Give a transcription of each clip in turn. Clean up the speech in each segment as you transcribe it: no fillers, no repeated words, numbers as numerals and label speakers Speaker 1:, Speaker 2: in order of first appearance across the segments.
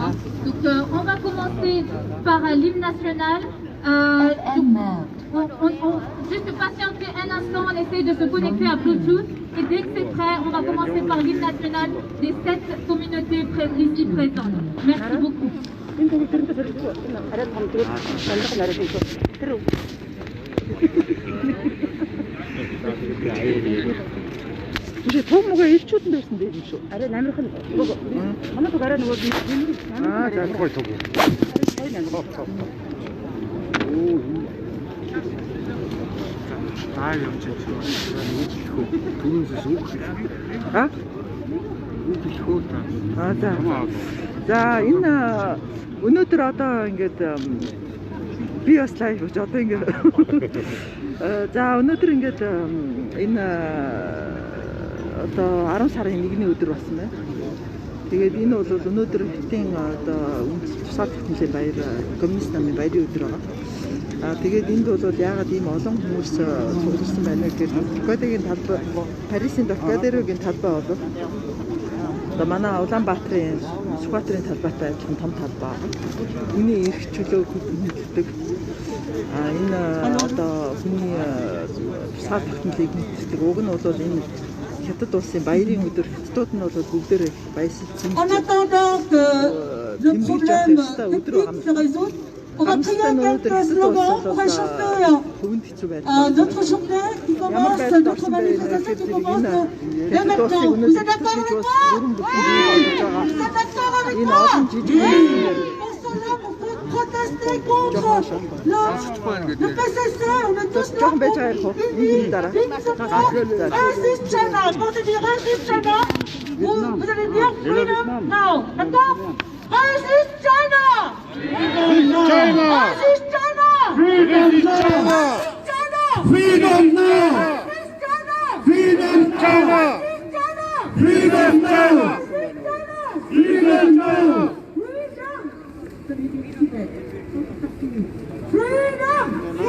Speaker 1: Hein. Donc on va commencer par l'hymne national. Juste patienter un instant, on essaie de se connecter à Bluetooth et dès que c'est prêt, on va commencer par l'hymne national des 7 communautés ici présentes. Merci beaucoup.
Speaker 2: 이제 도무가 1초도 됐는데 이거. 아래 남이큰 이거. 하나도 가라 놓고 아, 자, 거기 도구.
Speaker 3: Ah, wir haben jetzt schon tun sie so.
Speaker 2: 아?
Speaker 3: Wirklich gut.
Speaker 2: 아, 자, 인나 오늘들 одоо ингээд би бас лайв хийж одоо ингээд за өнөөдөр ингээд энэ одоо 10 сарын 1-ний өдөр болсон байна. Тэгээд энэ бол өнөөдөр хотын одоо тусаад хэмжээ баяр коммунист намын баярын өдөр байгаа. Тэгээд энд бол яагаад ийм олон хүмүүс суулгасан байна гэхээр Доккадегийн талбай, Парисын Доккадегийн талбай бол одоо манай Улаанбаатарын Сүхбаатарын талбайтай адилхан том талбай. Үүний эрх чөлөөг хүндэтгэдэг. Энэ одоо хүний тусаад тогтнолыг мэддэг. Уг нь бол энэ Хятад улсын баярын өдөр. Хятадууд нь бол бүгдээрээ баясалсан.
Speaker 4: En attendant que le problème technique se résout, on va prier quelques slogans pour réchauffer notre journée qui commence, notre manifestation qui commence dès maintenant. Vous êtes d'accord avec moi? Vous êtes d'accord avec moi? Nous sommes là pour protester contre le PCC. On est tous là pour Resist China. Quand je dis Resist China, vous allez dire Freedom Now. D'accord? Resist China!
Speaker 3: China!
Speaker 4: Resist China!
Speaker 3: Freedom China!
Speaker 4: Freedom now!
Speaker 3: Freedom China! Freedom China! Freedom now!
Speaker 4: Freedom!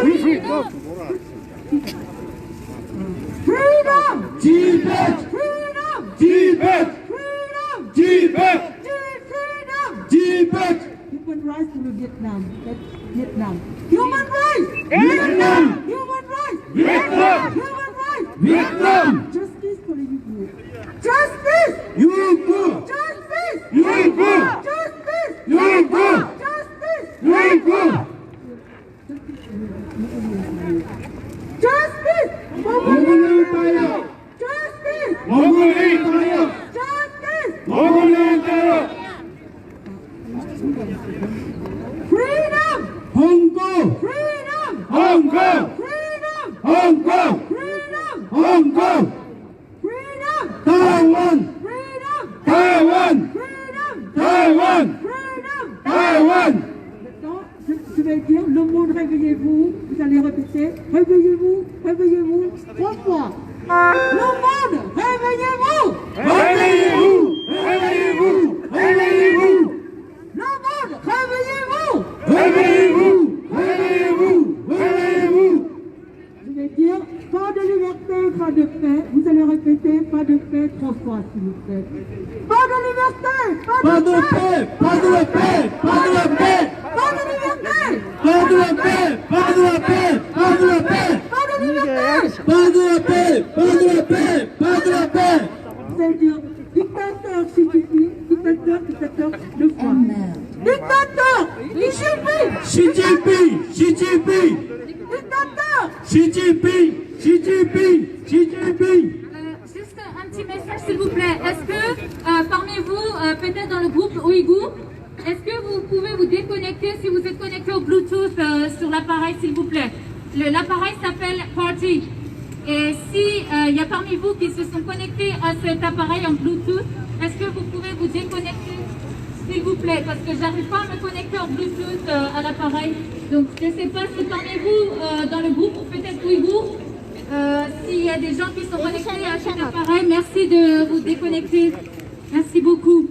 Speaker 3: Freedom!
Speaker 4: Freedom!
Speaker 3: Tibet!
Speaker 4: Freedom!
Speaker 3: Tibet!
Speaker 4: Freedom!
Speaker 3: Tibet!
Speaker 4: Freedom!
Speaker 3: Tibet!
Speaker 4: Human rights to Vietnam. Vietnam. Human rights!
Speaker 3: Vietnam!
Speaker 4: Human rights!
Speaker 3: Vietnam!
Speaker 4: Human rights!
Speaker 3: Vietnam!
Speaker 4: Justice for the Uyghur. Justice!
Speaker 3: Uyghur!
Speaker 4: Justice!
Speaker 3: Uyghur!
Speaker 4: Justice!
Speaker 3: Uyghur!
Speaker 4: Justice!
Speaker 3: Uyghur!
Speaker 4: Justice!
Speaker 3: Mongol Empire!
Speaker 4: Justice!
Speaker 3: Mongol Empire!
Speaker 4: Justice!
Speaker 3: Mongol Empire!
Speaker 4: Freedom!
Speaker 3: Hong Kong!
Speaker 4: Freedom!
Speaker 3: Hong Kong!
Speaker 4: Freedom!
Speaker 3: Hong Kong!
Speaker 4: Freedom!
Speaker 3: Hong Kong!
Speaker 4: Freedom!
Speaker 3: Taiwan!
Speaker 4: Freedom!
Speaker 3: Taiwan!
Speaker 4: Freedom!
Speaker 3: Taiwan!
Speaker 4: Freedom!
Speaker 3: Taiwan!
Speaker 4: Maintenant, je vais dire le mot de réveillez-vous. Vous allez répéter réveillez-vous, réveillez-vous 3 fois. Le monde, réveillez-vous!
Speaker 3: Réveillez-vous! Réveillez-vous! Réveillez-vous!
Speaker 4: Le monde, réveillez-vous!
Speaker 3: Réveillez-vous! Réveillez-vous! Réveillez-vous!
Speaker 4: Je vais dire pas de liberté, pas de paix. Vous allez répéter pas de paix 3 fois, s'il vous plaît. Pas de liberté,
Speaker 3: Pas de paix! Pas de la paix! Pas de la paix!
Speaker 4: pas de liberté,
Speaker 3: Pas de la paix! Pas de la paix! Pas de la paix!
Speaker 4: pas de liberté.
Speaker 3: Pas de la paix! Pas de la paix! Pas de la paix!
Speaker 4: Vous allez dire dictateur, Xi Jinping, dictateur, 2 fois. Dictateur, Xi Jinping,
Speaker 3: Xi Jinping! Xi Jinping!
Speaker 4: dictateur.
Speaker 3: Xi Jinping! Xi Jinping! Xi Jinping!
Speaker 1: Juste un petit message s'il vous plaît. Est-ce que parmi vous, peut-être dans le groupe Ouïghour, est-ce que vous pouvez vous déconnecter si vous êtes connecté au Bluetooth sur l'appareil s'il vous plaît? L'appareil s'appelle Party. Et si il y a parmi vous qui se sont connectés à cet appareil en Bluetooth, est-ce que vous pouvez vous déconnecter s'il vous plaît? Parce que j'arrive pas à me connecter en Bluetooth à l'appareil. Donc je ne sais pas si parmi vous, dans le groupe ou peut-être Ouïghour, s'il y a des gens qui sont connectés à cet appareil, merci de vous déconnecter. Merci beaucoup.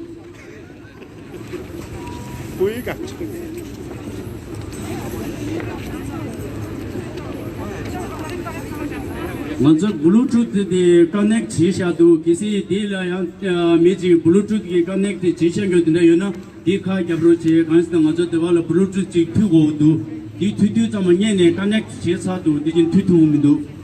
Speaker 5: 먼저 블루투스 커넥트 지셔도 기시 딜라야 미지 블루투스 커넥트 지셔거든요. 디카 잡로치 간스다 먼저 되발 블루투스 투고도 이 투투 자만년에 커넥트 지셔도 디진 투투음도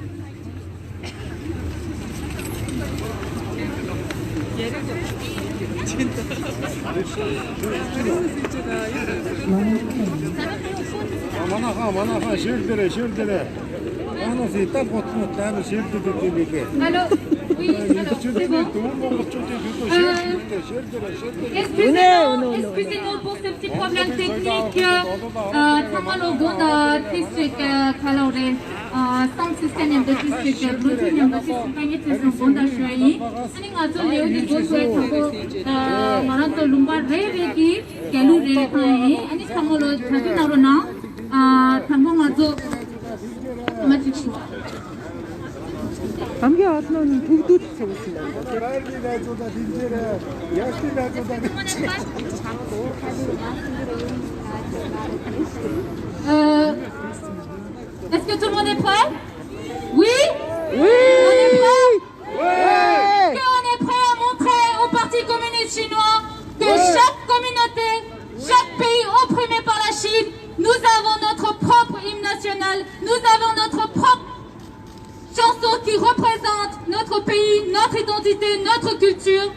Speaker 3: 만화가 실드래 하나 딱 붙으면 나는 실드 듣기니까
Speaker 1: Alors, oui, alors, c'est bon. Excusez-nous pour ce petit problème technique. Tamalo Gonda District Kalore Sound System yang District Bluetooth yang District itu Gonda Shwai. Ani ngazo leo di Gonda itu maran to lumba reveki kelu rekai. Ani Tamalo jadi narona Tambo ngazo macam
Speaker 2: хамгийн олон нь төгдүүд цугсан
Speaker 1: Est-ce que tout le monde est prêt? Oui?
Speaker 2: Oui!
Speaker 1: On est prêt?
Speaker 2: Oui!
Speaker 1: Est-ce qu'on est prêt à montrer au Parti communiste chinois que chaque communauté, chaque pays opprimé par la Chine, nous avons notre propre hymne national, nous avons notre propre chanson qui représente notre pays, notre identité, notre culture.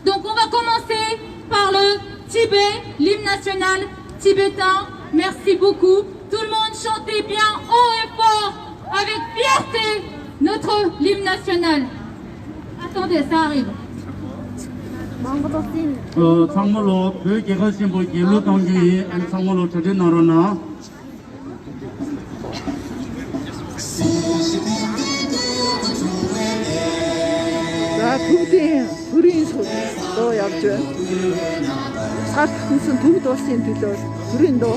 Speaker 1: Donc on va commencer par le Tibet, l'hymne national tibétain. Merci beaucoup. Tout le monde chantez bien haut et fort, avec fierté, notre hymne national. Attendez, ça arrive.
Speaker 5: 상물로 그게 하신 분 일로 동기 상물로 저리 나러나
Speaker 2: За төвдийн төрийн дуу явж байна. Сар тахсан төвд улсын төлөө төрийн дуу.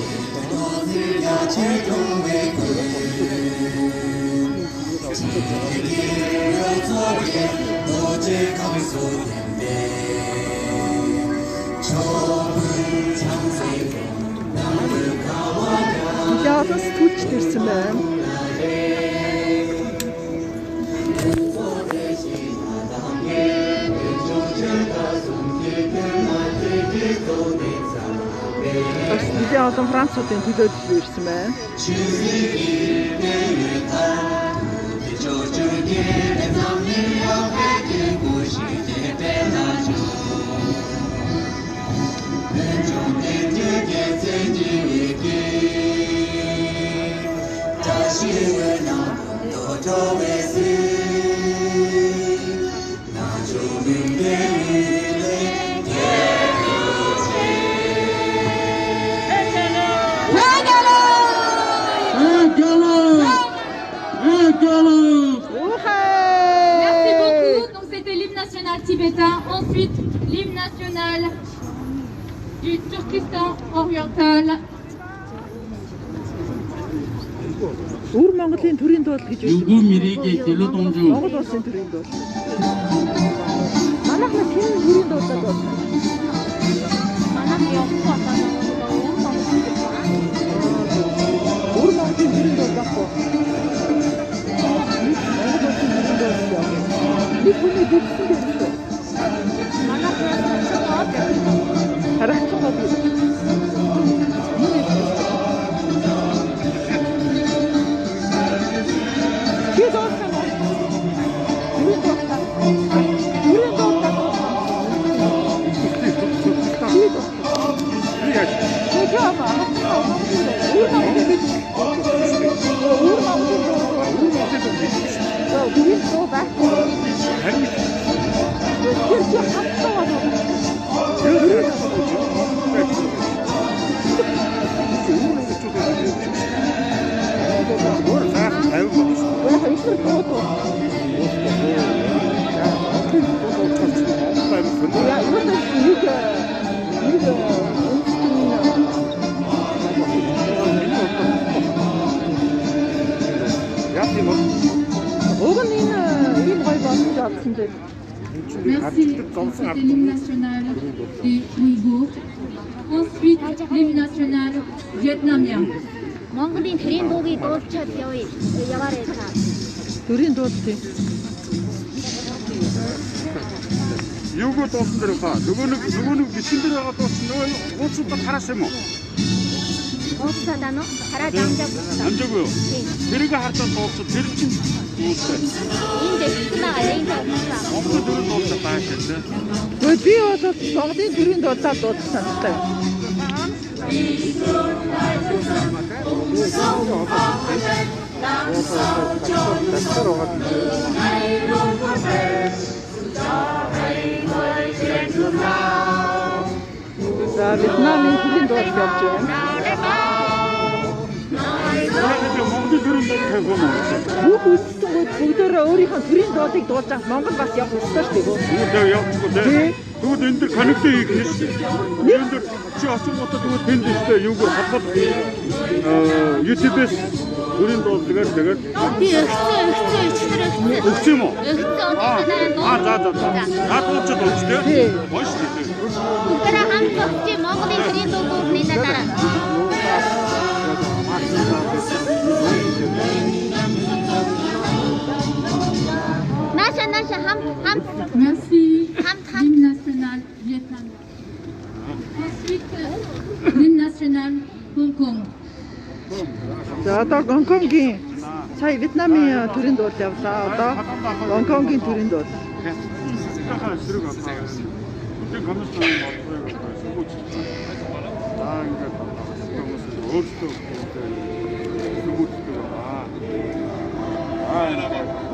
Speaker 2: Ядас түлж ирсэн байна. Бидний олон Француудын төлөөд ирсэн байна.
Speaker 1: Merci beaucoup. Donc c'était l'hymne national tibétain. Ensuite, l'hymne national du Turkestan oriental.
Speaker 2: Өвөр Монголын төрийн дуу гэж байна.
Speaker 5: 유구 미리게 길로 동주
Speaker 2: Монгол улсын төрийн дуу. Манайх нь тийм төрийн дуулаад байна. Өвөр Монголын төрийн дуу баггүй. Монгол улсын төрийн дуу. Нэг хүний дэвсэн дээр шүү. Манайх хараач гоо.
Speaker 1: Merci. C'était l'hymne national des Ouïghours. Ensuite, l'hymne national vietnamien.
Speaker 6: Mongoлийн тэрийн дуугийг дуулчаад яваарай та.
Speaker 2: төрийн дууд тийм.
Speaker 3: Юуг дуусан дээр ба нөгөө нэг бичин дээр байгаа дуусан нөгөө ууцуудаа хараас юм уу?
Speaker 6: Ууцаад ано хараад
Speaker 3: амжаагүй юу? Тэрийг хардаад дуусан тэр чинь дуусан.
Speaker 6: энэ дэвтэн байгаа энэ ууцаа.
Speaker 3: Монгол төрийн дуусан таашаа.
Speaker 2: Гэхдээ би бол Монголын төрийн дуудаа дуудсан санагдав. За Вьетнамын төрийн дууд явж байна.
Speaker 3: Монгол төрийн дууд тавьсан юм.
Speaker 2: Бүх үстэгүүд бүгдөө өөрийнхөө төрийн дуудыг дуулж байгаа. Монгол бас явах ёстой шүү дээ.
Speaker 3: Тэгвэл явахгүй дээ. Тэгвэл энэ дэр коннект хийх нь шүү дээ. Энэ дэр чи очих бодоод тэгвэл тэнд ихтэй юугаар холбоод YouTube-с төрийн дуудлагаар тэгээд
Speaker 6: Би өгсөн
Speaker 3: өгсөн юм уу?
Speaker 6: Өгсөн
Speaker 3: За дуучид өгчтэй. Бош дээ.
Speaker 6: бүгдээ хамт өгч Монголын төрийн дуу дуулны дараа. Наша хамт
Speaker 1: Merci.
Speaker 6: хамт
Speaker 1: L'hymne national vietnamien. Ensuite, l'hymne national Hong Kong.
Speaker 2: За одоо Гонконгийн сая Вьетнамын төрийн дууд явлаа. Одоо Гонконгийн төрийн дууд.
Speaker 3: Хаа зэрэг аваа. Бүгд комментын бодлогыг сууж. Аа ингээд өөртөө суугддаг байна.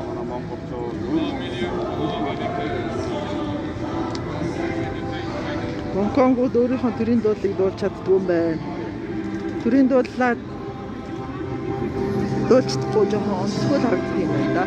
Speaker 2: Гонконгууд өөрийнхөө төрийн дуудлыг дуулж чаддгүй юм байна. Төрийн дуудлаа дуулж чадахгүй жоохон онцгой харагддаг юм байна да.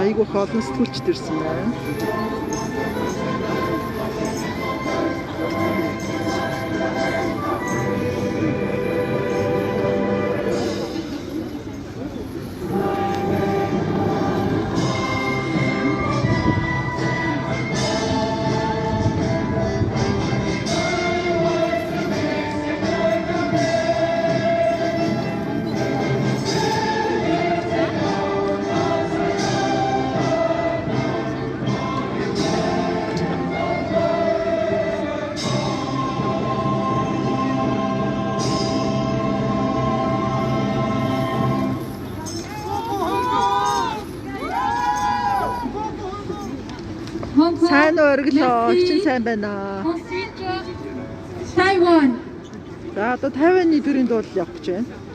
Speaker 2: Айгуу хоолн сэтгүүлчд ирсэн байна.
Speaker 1: Hong Kong.
Speaker 2: Сайн өргөлөө,
Speaker 1: Merci.
Speaker 2: чин сайн байна.
Speaker 1: Ensuite, Taiwan.
Speaker 2: За одоо Тайваны төрийн дууд явах гэж байна.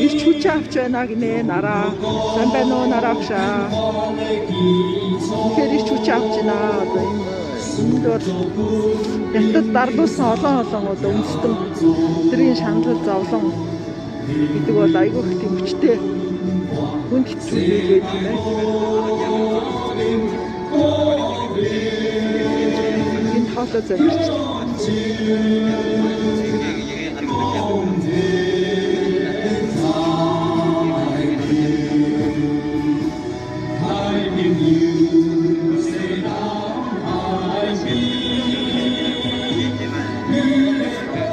Speaker 2: Ирч хүч авч байна гинэ нараа. Сайн байна уу нараашаа. Тэгэхээр ирч хүч авч байна. Одоо энэ бол ятад дарлуулсан олон одоо үндэстэн тэрийн шаналл зовлон гэдэг бол айгүй их тийм хүчтэй хүнд хэцүү байдаг юм байна. Энэ хаалт замирч.
Speaker 7: Hãy subscribe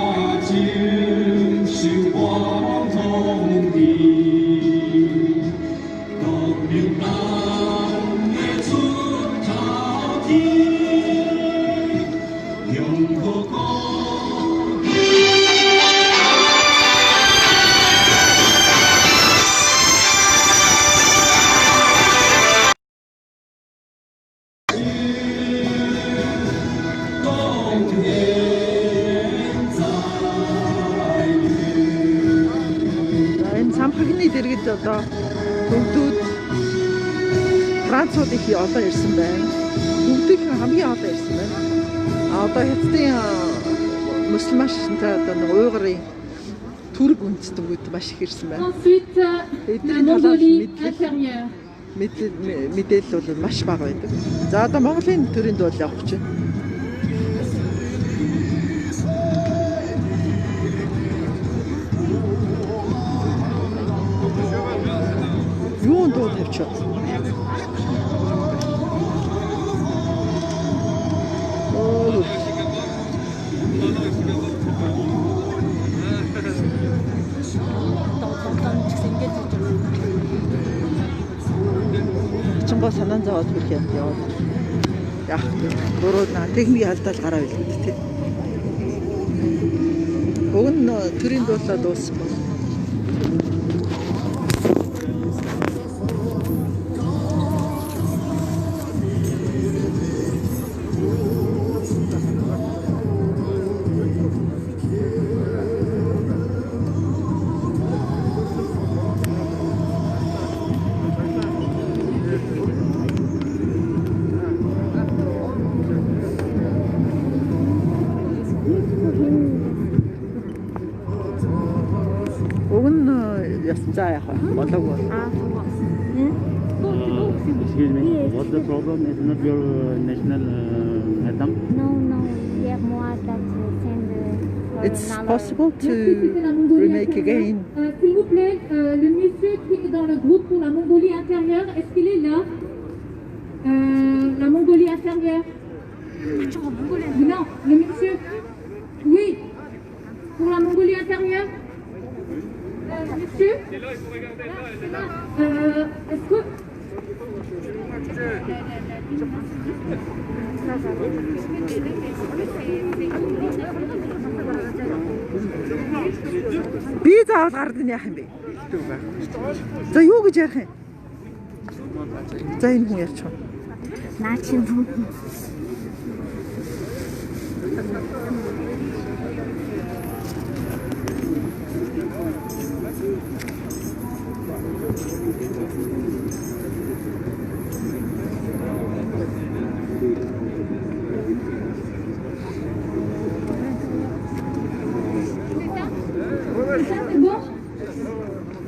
Speaker 7: cho kênh Ghiền Mì Gõ để không bỏ lỡ
Speaker 2: одоо бүгдүүд Францууд их олон ирсэн байна. Бүгдийнх хамгийн олон ирсэн байна. Одоо хятадын мусульманчтай одоо нэг уйгурын түрэг үндэстнүүд маш их ирсэн байна.
Speaker 1: Ensuite, la
Speaker 2: Эдний талаар
Speaker 1: Mongolie inférieure.
Speaker 2: мэдээлэл бол маш бага байдаг. За одоо Монголын төрийн дуул явах гэж байна. Юун дуу тавьчихсан. Чамбаа санаан зовоод хүрх юм яваад. Яах вэ? Буруу техник алдаад гараа билээ тий. Уг нь төрийн дуулаа дууссан байна. За яах вэ? Болоогүй.
Speaker 7: Excuse me. What's the problem? It's not your national anthem?
Speaker 6: No, we have more that send
Speaker 2: It's possible to remake again.
Speaker 1: S'il vous plaît, le monsieur qui est dans le groupe pour la Mongolie intérieure, est-ce qu'il est là? La Mongolie intérieure? Non, le monsieur. Oui. Pour la Mongolie intérieure? Monsieur? C'est là, il faut regarder là. Est-ce que...
Speaker 2: Би заавал гардыг яах юм бэ? За юу гэж ярих юм? За энэ хүн ярьчих.
Speaker 6: Наа чи бүгд
Speaker 1: C'est bon?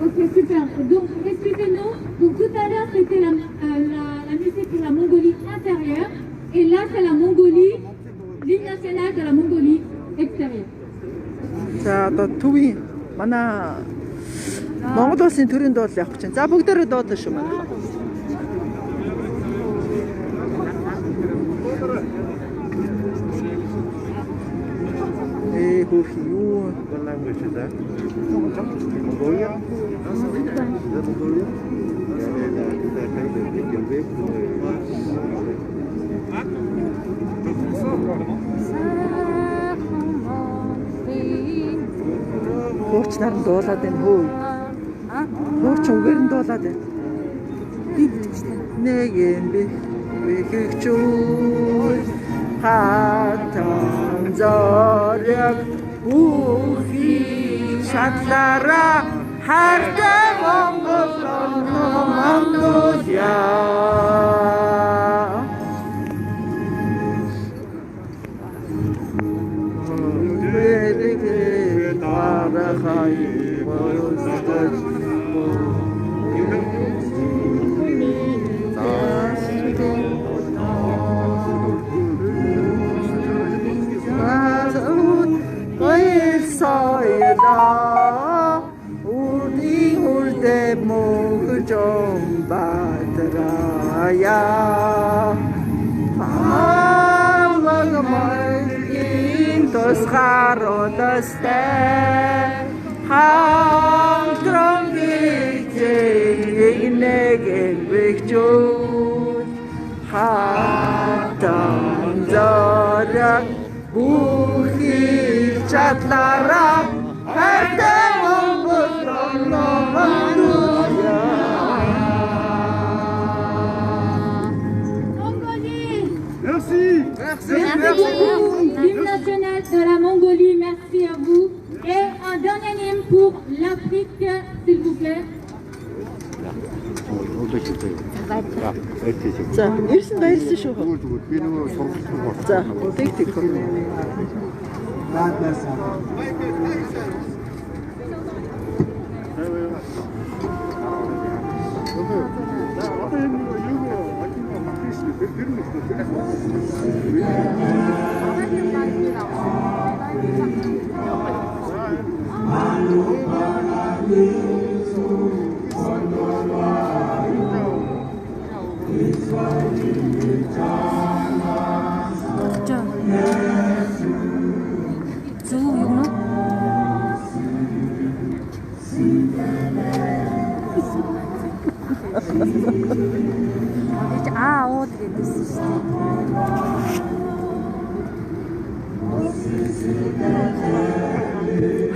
Speaker 1: Ok, super. Donc, excusez-nous. Donc, tout à l'heure, c'était la musique pour la Mongolie intérieure. Et là, c'est la Mongolie, l'hymne national de la Mongolie extérieure.
Speaker 2: За одоо төвийн манай Монгол улсын төрийн дуул явах гэж байна. За бүгдээрээ дуудаа шүү манай. Хөөх юу language is that? Mongolia? Mongolia? Хуучнаар нь дуулаад байна хөө. Хууч үгээр нь дуулаад байна. Нэг юм би хэгчүүл хатан зориг үхий шатлаараа хайртай Монголиа. L'hymne national de la Mongolie, merci à vous. Et un dernier hymne pour l'Afrique, s'il vous plaît.
Speaker 3: За, ok.
Speaker 2: За, ирсэн баярлсан шүү.
Speaker 3: Зүгээр би нөгөө сургалтын болох.
Speaker 2: За, тэг.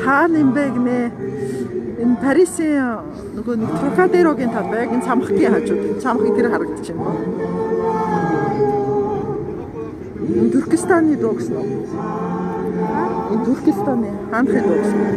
Speaker 2: Хаана юм бэ гинэ? Энэ Парисын нөгөө нэг Трокадерогийн талбайг энэ цамхгийн хажууд. Цамхыг тэр харагдаж байна. Энэ Туркестаны дуу гэсэн үү? Энэ Туркестаны хаанхын дуу гэсэн үү?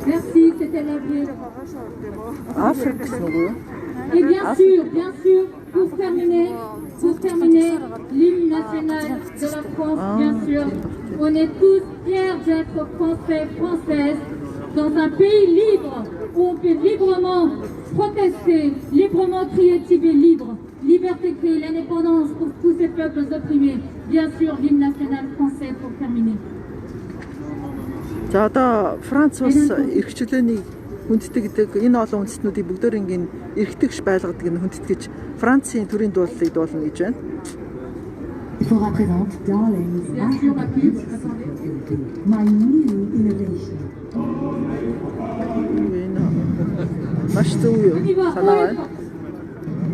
Speaker 1: Merci, c'était la vie. Et bien sûr, pour terminer, l'hymne national de la France, bien sûr. On est tous fiers d'être français, françaises, dans un pays libre, où on peut librement protester, librement crier Tibet libre, liberté, l'indépendance pour tous ces peuples opprimés. Bien sûr, l'hymne national français pour terminer.
Speaker 2: За одоо Франц улс эрхчлөөнийг хүнддэг энэ олон үндэстнүүдийг бүгдээрийн эрхтгч байлгадаг энэ хүндэтгэж Францын төрийн дуулалыг дуулна гэж байна.
Speaker 8: Je vous représente Darlings My New Innovation.
Speaker 2: Маш зөв юу санаа байна.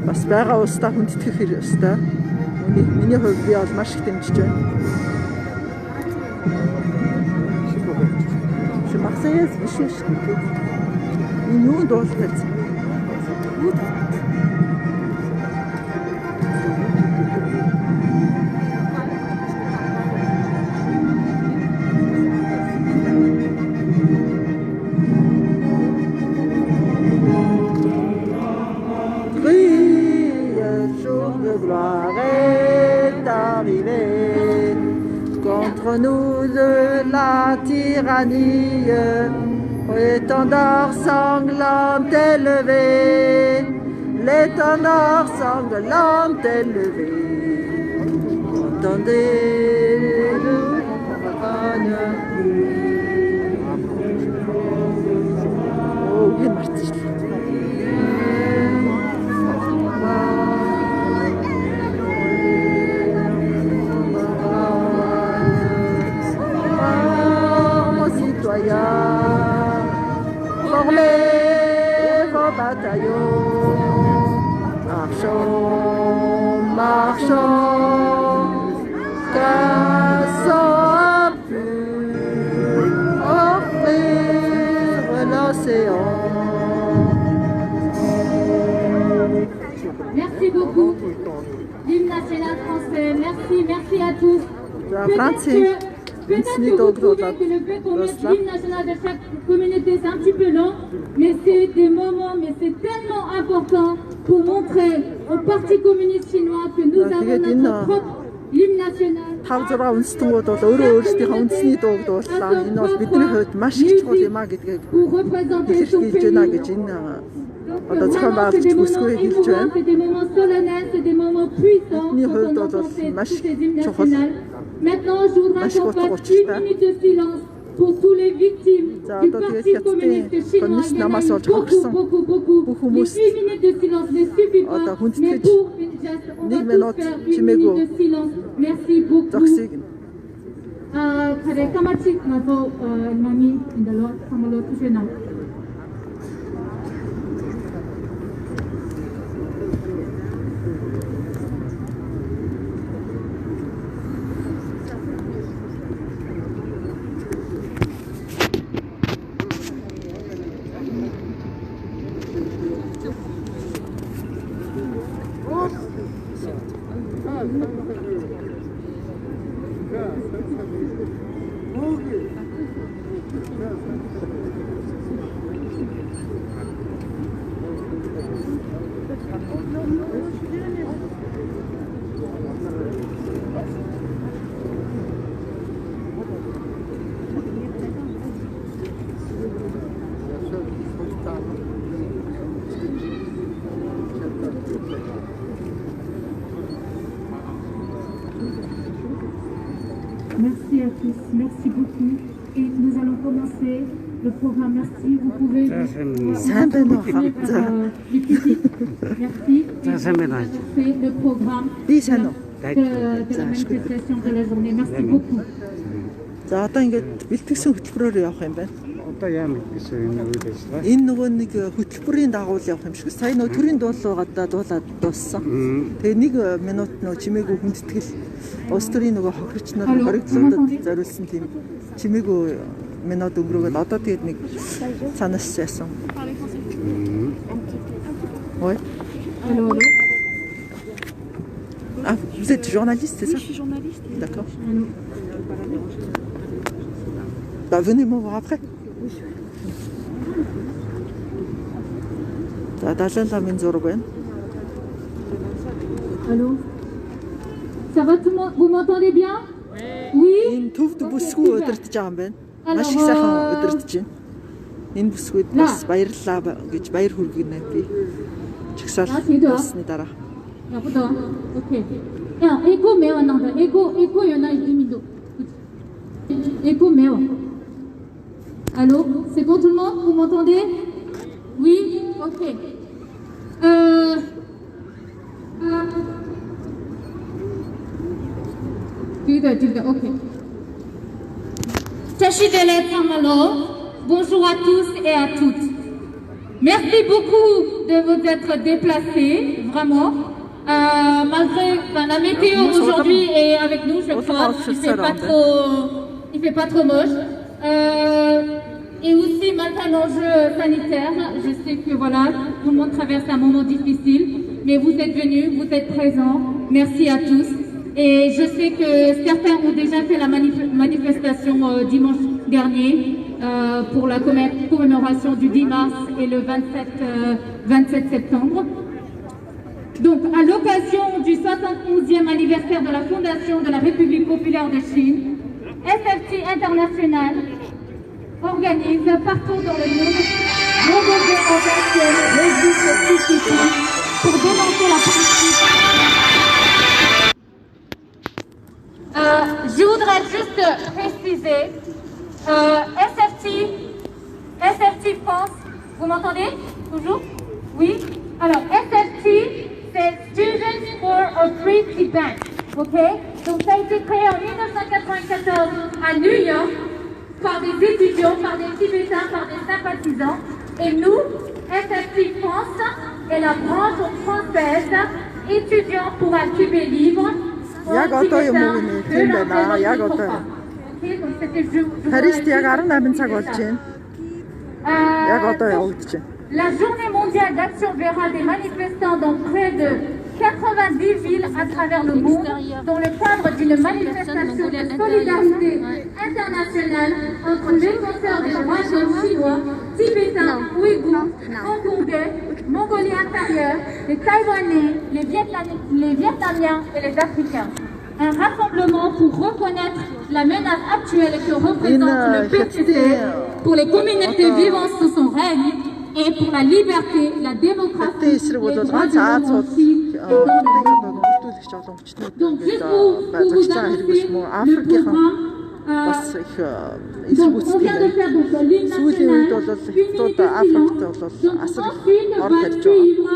Speaker 2: Бас байгаа улстай хүндэтгэх ёстой. Миний хувьд би бол маш их дэмжиж байна. Марсельс биш шүү дээ. Энэ юу дуулдаг? gloire est arrivée. Contre nous de la tyrannie, l'étendard sanglant élevé, l'étendard sanglant élevé. Entendez-le, campagne. Oh, il est martyr. Formez vos bataillons, marchons, marchons, cassons plus, offrir l'océan.
Speaker 1: Merci beaucoup. L'hymne national français, merci à tous. Peut-être que vous trouvez que le fait qu'on mette l'hymne national de chaque communauté, c'est un petit peu long, mais c'est des moments, mais c'est tellement important pour montrer au Parti communiste chinois que nous avons notre propre hymne national.
Speaker 2: 5-6 үндэстэнүүд бол өөрөө өөрсдийнхөө үндэсний дууг дуулсан. Энэ бол бидний хувьд маш их чухал юм а гэдгийг илэрхийлж байна гэж энэ одоо зохион байгуулагч бүсгүй хэлж байна.
Speaker 1: C'est des moments solennels, c'est des moments puissants.
Speaker 2: Бидний хувьд бол маш чухал.
Speaker 1: Maintenant, je voudrais qu'on fasse 1 minute de silence pour tous les victimes du Parti communiste chinois. Il y en a eu beaucoup. Les 1 minute de silence ne suffit pas, mais pour une geste, on va tous faire 1 minute de silence. Merci beaucoup. Kare Kamachik Nazo Nami Indalo Samalo Tushena. Merci à tous, merci beaucoup. Et nous allons commencer le programme. Merci, vous pouvez les critiques. Merci. C'est le programme de la manifestation de la journée. Merci beaucoup.
Speaker 2: За одоо ингээд бэлтгэсэн хөтөлбөрөөр явах юм байна.
Speaker 3: Одоо яамаа гэсэн энэ үйл ажиллагаа.
Speaker 2: Энэ нөгөө нэг хөтөлбөрийн дагуу явах юм шиг. Сая нөгөө төрийн дуулуугаа дуулаад дууссан. Тэгээ 1 минут нөгөө чимээгүй хүндэтгэл улс төрийн нөгөө хохирч нар хоригдлуудад зориулсан тийм чимээгүй минут өнгөрөөгөл одоо тэгээд нэг санаас яасан. Ouais.
Speaker 1: Allô.
Speaker 2: Ah, vous êtes journaliste, c'est ça?
Speaker 8: Oui, je suis journaliste.
Speaker 2: D'accord. Bah, venez me voir après.
Speaker 1: Allô. Ça va tout le monde? Vous m'entendez bien? Oui.
Speaker 2: Энэ төвд бүсгүй өдөртөж байгаа юм байна. Маш их сайхан өдөртөж байна. Энэ бүсгүйд бас баярлалаа гэж баяр хүргэнэ би. Чагсаал болсны дараа.
Speaker 1: Ok. Écho mais non, écho il y en a 2 minutes. Écho mais. Allô, c'est bon tout le monde? Vous m'entendez? Oui? Ok. Ok. Tachidele Tamalo, bonjour à tous et à toutes. Merci beaucoup de vous être déplacés, vraiment. Malgré la météo aujourd'hui est avec nous, je crois, il fait pas trop moche. Et aussi malgré l'enjeu sanitaire, je sais que voilà, tout le monde traverse un moment difficile, mais vous êtes venus, vous êtes présents. Merci à tous. Et je sais que certains ont déjà fait la manifestation dimanche dernier pour la commémoration du 10 mars et le 27 septembre. Donc, à l'occasion du 71e anniversaire de la fondation de la République populaire de Chine, SFT International organise partout dans le monde nombreuses organisations, registres spécifiques pour dénoncer la politique. Je voudrais juste préciser, SFT France, vous m'entendez? Toujours? Oui? Alors, SFT, c'est Students for a Free Tibet, ok? Donc, ça a été créé en 1994 à New York par des étudiants, par des Tibétains, par des sympathisants. Et nous, SFT France, est la branche française étudiants pour un Tibet libre. La journée mondiale d'action verra des manifestants dans près de 90 villes à travers le monde, dans le cadre d'une manifestation de solidarité internationale entre les défenseurs des droits de l'homme chinois, tibétains, ouïghours, hongkongais, mongoliens intérieurs, les Taïwanais, les Vietnamiens et les Africains. Un rassemblement pour reconnaître la menace actuelle que représente le PCC pour les communautés vivant sous son règne et pour la liberté, la démocratie, les droits de l'homme en Chine et dans le monde. Donc, juste pour vous annoncer le programme, donc, on vient de faire l'hymne national, Unité Silence. Donc, ensuite va suivre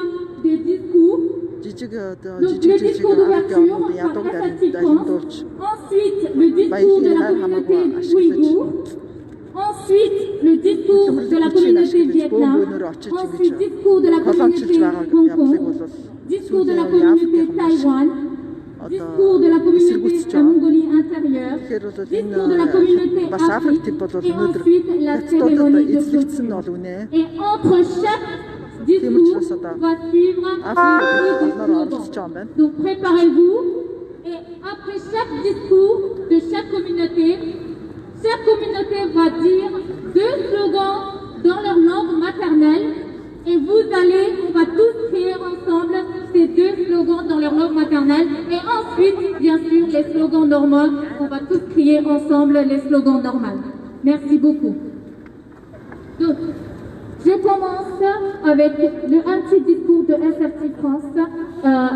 Speaker 1: des discours. Donc, le discours d'ouverture par SFT France. Ensuite, le discours de la communauté ouïghour. Ensuite, le discours de la communauté Vietnam. Ensuite, discours de la communauté Hong Kong. Discours de la communauté Taïwan. Discours de la communauté Mongolie intérieure. Discours de la communauté Afrique. Et ensuite, la cérémonie de clôture. Et entre chaque discours va suivre un slogan. Donc, préparez-vous. Et après chaque discours de chaque communauté va dire 2 slogans dans leur langue maternelle et on va tous crier ensemble ces 2 slogans dans leur langue maternelle et ensuite, bien sûr, les slogans normaux, on va tous crier ensemble les slogans normaux. Merci beaucoup. Donc, je commence avec un petit discours de SFT France,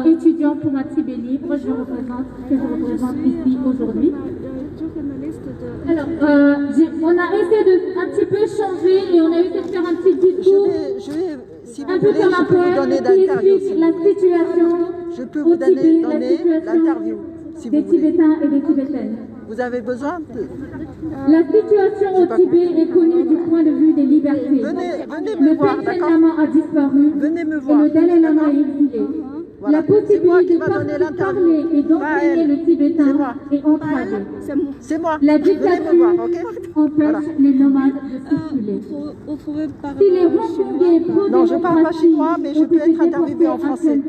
Speaker 1: étudiant pour un Tibet libre, que je représente ici aujourd'hui. Alors, on a essayé de un petit peu changer et on a essayé de faire un petit discours.
Speaker 2: Si vous voulez, je peux vous donner l'interview.
Speaker 1: La situation
Speaker 2: Je peux vous donner l'interview, si vous
Speaker 1: des
Speaker 2: voulez.
Speaker 1: Tibétains et des Tibétaines.
Speaker 2: Vous avez besoin de...
Speaker 1: La situation au Tibet est connue du point de vue des libertés.
Speaker 2: Venez me voir,
Speaker 1: Le
Speaker 2: d'accord?
Speaker 1: Dalai Lama a disparu
Speaker 2: Venez me
Speaker 1: et
Speaker 2: voir.
Speaker 1: le Dalai Lama est exilé.
Speaker 2: Voilà.
Speaker 1: La possibilité de
Speaker 2: donné l'interview.
Speaker 1: parler et d'enseigner le tibétain est entravée.
Speaker 2: C'est moi.
Speaker 1: La
Speaker 2: Venez me
Speaker 1: dictature
Speaker 2: voir, ok?
Speaker 1: empêche les nomades de circuler. Si les Hongkongais
Speaker 2: Non, je parle pas chinois, mais je peux être interviewée en français.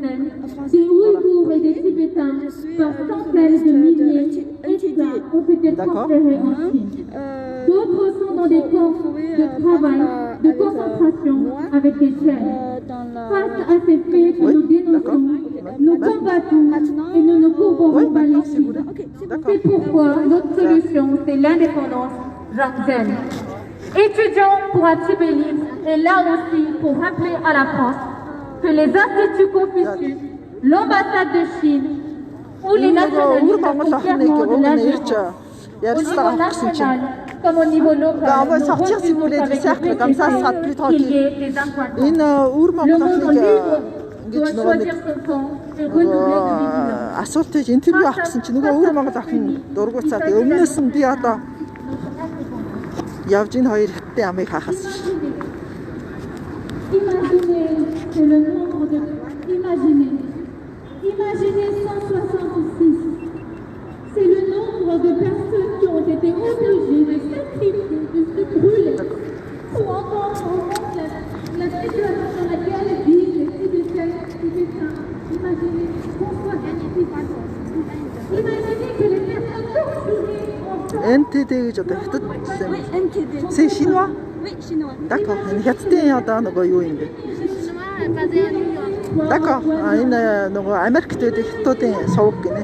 Speaker 1: Des Ouïghours et des Tibétains, par centaines de milliers, ont été transférés en Chine. D'autres sont dans des camps de travail, de concentration, avec des chaînes. Face à ces faits que nous dénonçons, nous combattons et nous ne courbons pas les chiffres. C'est pourquoi notre solution, c'est l'indépendance Jacques. Étudiants pour un Tibet libre est là aussi pour rappeler à la France que les instituts Confucius, l'ambassade de Chine ou les nationalistes font clairement de l'ingérence au niveau national comme au niveau local.
Speaker 2: On va sortir, si vous voulez, du cercle, comme ça sera plus tranquille.
Speaker 1: Le monde libre doit choisir son camp et renouveler de vigilance.
Speaker 2: асуултыг интервью авах гэсэн чинь нөгөө өөр Монгол охин дургуцаад өмнөөс нь би одоо явж ин хоёр хаттай амыг хахаас.
Speaker 1: Imaginez que le nombre de... Imaginez 166. C'est le nombre de personnes qui ont été obligées de sacrifier, de se brûler pour entendre au monde la situation dans laquelle vivent les Tibétains. Imaginez qu'on soit gagné. Imaginez que les personnes torturées
Speaker 2: NTD гэж одоо хятад c'est chinois?
Speaker 6: Oui, chinois.
Speaker 2: D'accord. Энэ хятадын одоо нөгөө юу юм бэ?
Speaker 6: Chinois basé à New York.
Speaker 2: D'accord. Энэ нөгөө Америкт байдаг хятадын сувг гинэ.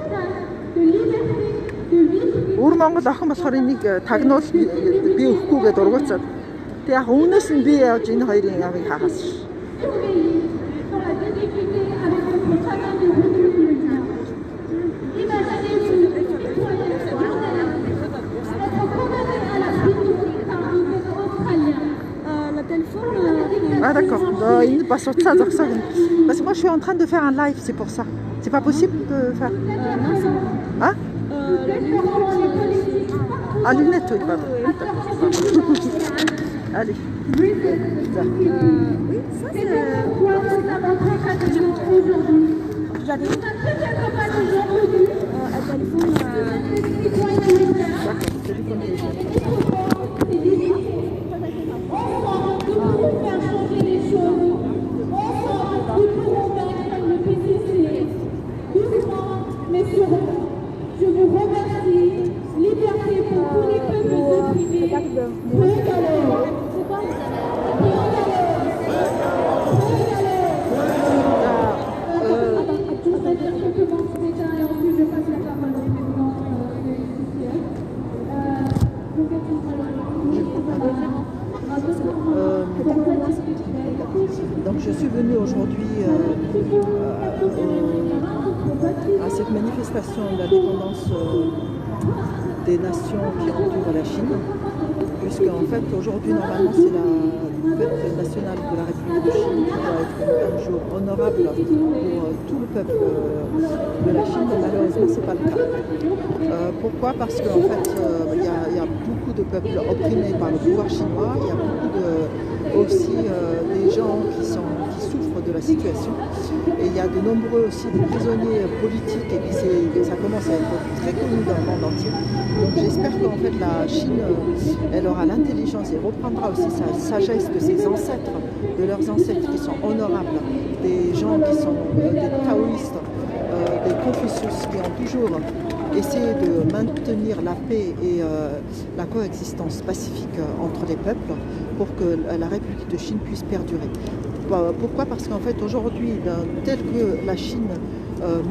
Speaker 2: Өөр Монгол охин болохоор энийг тагнуул би өгөхгүйгээд ургуцаад. Тэг яг өмнөөс нь би явж энэ хоёрын явыг хагас. Ah d'accord, il passe sur ça, parce que moi je suis en train de faire un live, c'est pour ça. C'est pas possible de faire. Hein? Ah, lunettes, oui, pardon. Allez. Ça.
Speaker 9: Je vous remercie. Liberté pour tous les peuples opprimés.
Speaker 2: Donc je suis venue aujourd'hui à cette manifestation de l'indépendance des nations qui entourent la Chine, puisque en fait aujourd'hui normalement c'est la fête nationale de la République de Chine qui doit être un jour honorable pour tout le peuple de la Chine, mais malheureusement c'est pas le cas. Pourquoi? Parce qu'en fait il y a beaucoup de peuples opprimés par le pouvoir chinois, il y a beaucoup aussi des gens qui souffrent de la situation, et il y a de nombreux aussi des prisonniers politiques, et puis ça commence à être très connu dans le monde entier. Donc j'espère qu'en fait la Chine elle aura l'intelligence et reprendra aussi sa sagesse de ses ancêtres, de leurs ancêtres qui sont honorables, des gens qui sont des taoïstes, des Confucius, qui ont toujours essayé de maintenir la paix et la coexistence pacifique entre les peuples pour que la République de Chine puisse perdurer. Pourquoi? Parce qu'en fait aujourd'hui, tel que la Chine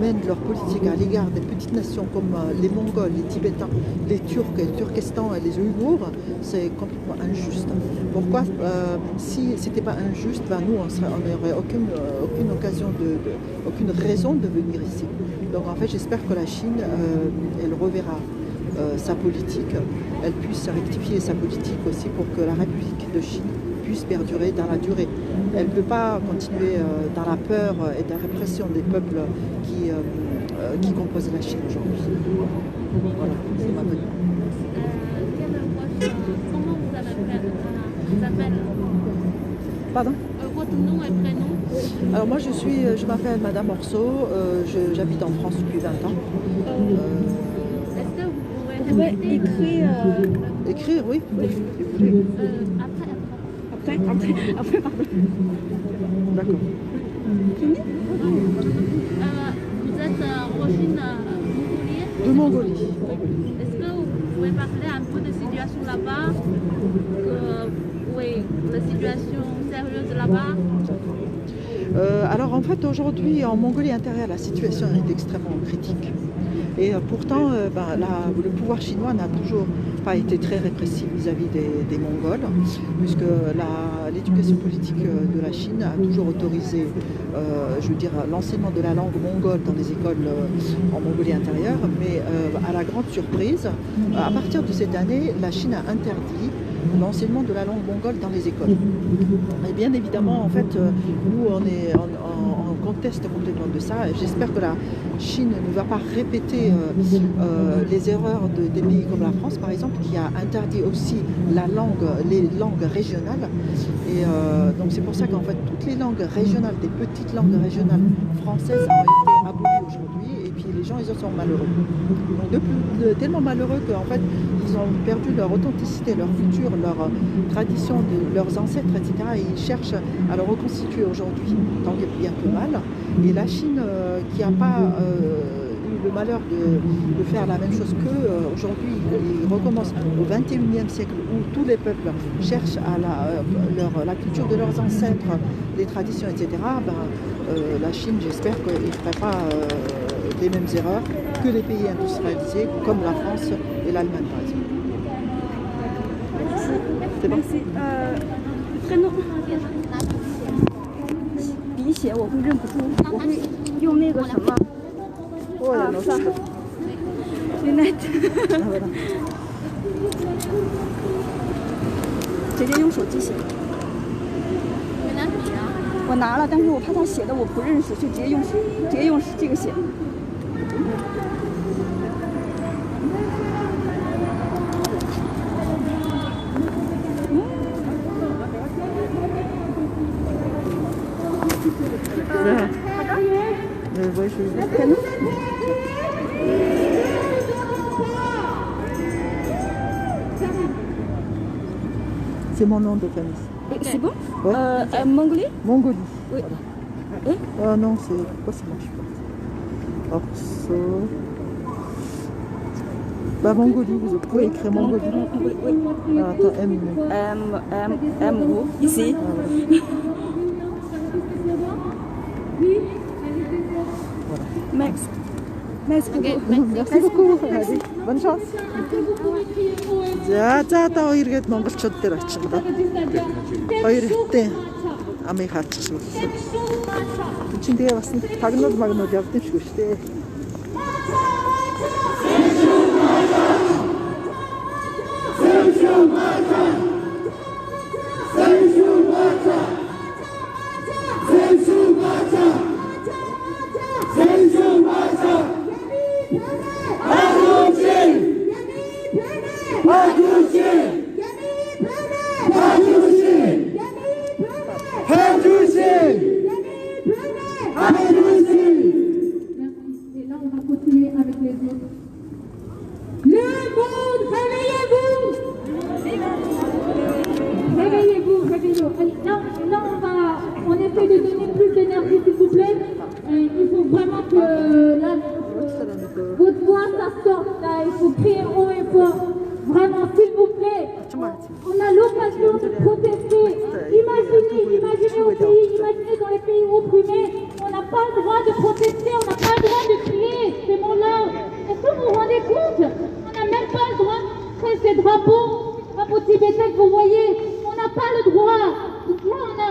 Speaker 2: mène leur politique à l'égard des petites nations comme les Mongols, les Tibétains, les Turcs, le Turkestan et les Ouïghours, c'est complètement injuste. Pourquoi? Si c'était pas injuste, nous on n'aurait aucune occasion, aucune raison de venir ici. Donc en fait j'espère que la Chine, elle reverra sa politique, elle puisse rectifier sa politique aussi pour que la République de Chine puisse perdurer dans la durée. Elle ne peut pas continuer dans la peur et la répression des peuples qui composent la Chine aujourd'hui. Voilà, c'est ma venue.
Speaker 6: Comment vous appelez?
Speaker 2: Pardon?
Speaker 6: Votre nom et prénom?
Speaker 2: Alors moi je m'appelle Madame Orso, j'habite en France depuis 20 ans.
Speaker 6: Est-ce que vous pouvez écrire?
Speaker 2: Écrire, oui.
Speaker 6: Après, pardon.
Speaker 2: D'accord.
Speaker 6: Vous êtes d'origine mongolienne?
Speaker 2: De Mongolie.
Speaker 6: Est-ce que vous pouvez parler un peu de situation là-bas? Oui, la situation sérieuse là-bas?
Speaker 2: Alors en fait aujourd'hui en Mongolie intérieure la situation est extrêmement critique. Et pourtant le pouvoir chinois n'a toujours pas été très répressif vis-à-vis des Mongols, puisque l'éducation politique de la Chine a toujours autorisé l'enseignement de la langue mongole dans les écoles en Mongolie intérieure, mais à la grande surprise, à partir de cette année, la Chine a interdit l'enseignement de la langue mongole dans les écoles. Et bien évidemment, en fait, nous on conteste complètement de ça. J'espère que la Chine ne va pas répéter les erreurs des pays comme la France, par exemple, qui a interdit aussi les langues régionales. Et donc c'est pour ça qu'en fait, toutes les langues régionales, des petites langues régionales françaises ont été abolies aujourd'hui. Et puis les gens, ils en sont malheureux. Donc tellement malheureux qu'en fait, ils ont perdu leur authenticité, leur culture, leur tradition, leurs ancêtres, etc. Et ils cherchent à le reconstituer aujourd'hui, tant bien que mal. Et la Chine, qui n'a pas eu le malheur de faire la même chose qu'aujourd'hui. Ils recommencent au XXIe siècle où tous les peuples cherchent à la culture de leurs ancêtres, les traditions, etc. La Chine, j'espère qu'ils ne feraient pas les mêmes erreurs que les pays industrialisés comme la France et l'Allemagne, par exemple. C'est bon.
Speaker 9: prénom 笔写我会认不出，我会用那个什么算了 ，Lunette 直接用手机写。我拿了，但是我怕他写的我不认识，就直接用这个写。
Speaker 2: C'est mon nom de famille.
Speaker 9: C'est bon
Speaker 2: Ouais.
Speaker 9: Mongolie
Speaker 2: Mongolie.
Speaker 9: Oui.
Speaker 2: Voilà. Non, c'est... Pourquoi ça marche pas? Orso... Mongolie, vous pouvez écrire Mongolie.
Speaker 9: Oui.
Speaker 2: Ah, attends,
Speaker 9: M-O, ici. Merci beaucoup.
Speaker 2: Allez, bonne chance. За одоо хоёргээд монголчууд дээр очих гоо. Хоёр хитэн амыг хаачих шүү. Чин тэгээ бас тагнуул явдаг шүү дээ.
Speaker 1: On essaie de donner plus d'énergie, s'il vous plaît. Il faut vraiment que votre voix, ça sorte. Là. Il faut crier haut et fort. Vraiment, s'il vous plaît. On a l'occasion de protester. Imaginez dans les pays opprimés, on n'a pas le droit de protester, on n'a pas le droit de crier ces mots-là. Est-ce que vous vous rendez compte? On n'a même pas le droit de créer ces drapeaux tibétains que vous voyez. On n'a pas le droit. Donc là,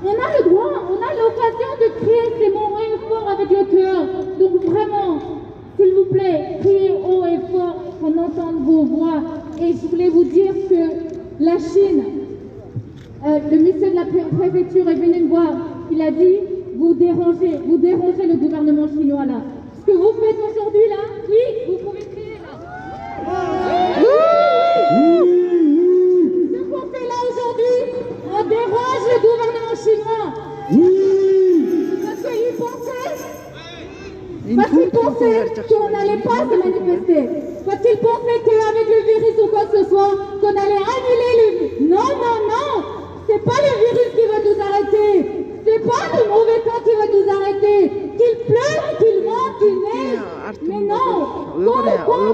Speaker 1: on a le droit, on a l'occasion de crier ces mots haut et fort avec le cœur. Donc vraiment, s'il vous plaît, criez haut et fort qu'on entende vos voix. Et je voulais vous dire que la Chine, le monsieur de la préfecture est venu me voir. Il a dit, vous dérangez le gouvernement chinois là. Ce que vous faites aujourd'hui là, oui, vous pouvez crier là. Ce qu'on fait là aujourd'hui, on dérange le gouvernement chinois. Parce qu'ils pensaient qu'on n'allait pas se manifester. Parce qu'ils pensaient qu'avec le virus ou quoi que ce soit, qu'on allait annuler le virus. Non. C'est pas le virus qui va nous arrêter. C'est pas le mauvais temps qui va nous arrêter. Qu'il pleuve, qu'il vente, qu'il neige. Mais non.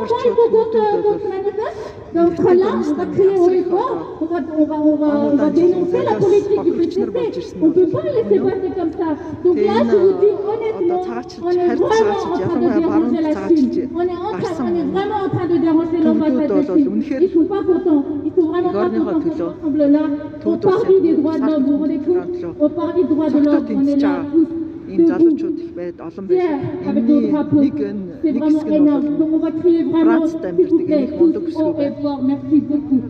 Speaker 1: Quand il faut qu'on se manifeste, donc là, on va crier haut et fort. On va dénoncer la politique du PCC. On ne peut pas laisser passer comme ça. Donc là, je vous dis honnêtement, on est vraiment en train de déranger la Chine. On est vraiment en train de déranger l'ambassade de Chine. Ils ne sont pas contents. Ils sont vraiment pas contents qu'on s'ensemble là. On parle des droits de l'homme, vous vous rendez compte? On parle des droits de l'homme, on est là tous. Fiers avec nos drapeaux. C'est vraiment énorme. Donc on va crier vraiment, s'il vous plaît, tous haut et fort. Merci beaucoup.